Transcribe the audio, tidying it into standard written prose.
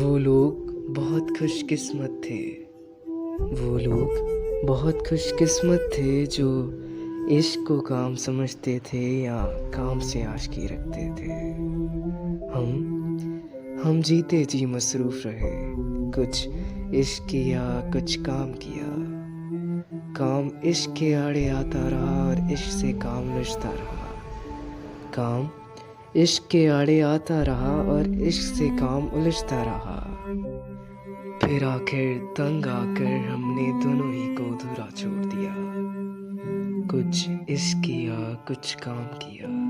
वो लोग बहुत खुशकिस्मत थे। वो लोग बहुत खुशकिस्मत थे जो इश्क को काम समझते थे या काम से आशिकी रखते थे। हम जीते जी मसरूफ रहे, कुछ इश्क किया कुछ काम किया। काम इश्क के आड़े आता रहा और इश्क से काम उलझता रहा। काम इश्क के आड़े आता रहा और इश्क से काम उलझता रहा। फिर आखिर तंग आकर हमने दोनों ही को अधूरा छोड़ दिया। कुछ इश्क किया कुछ काम किया।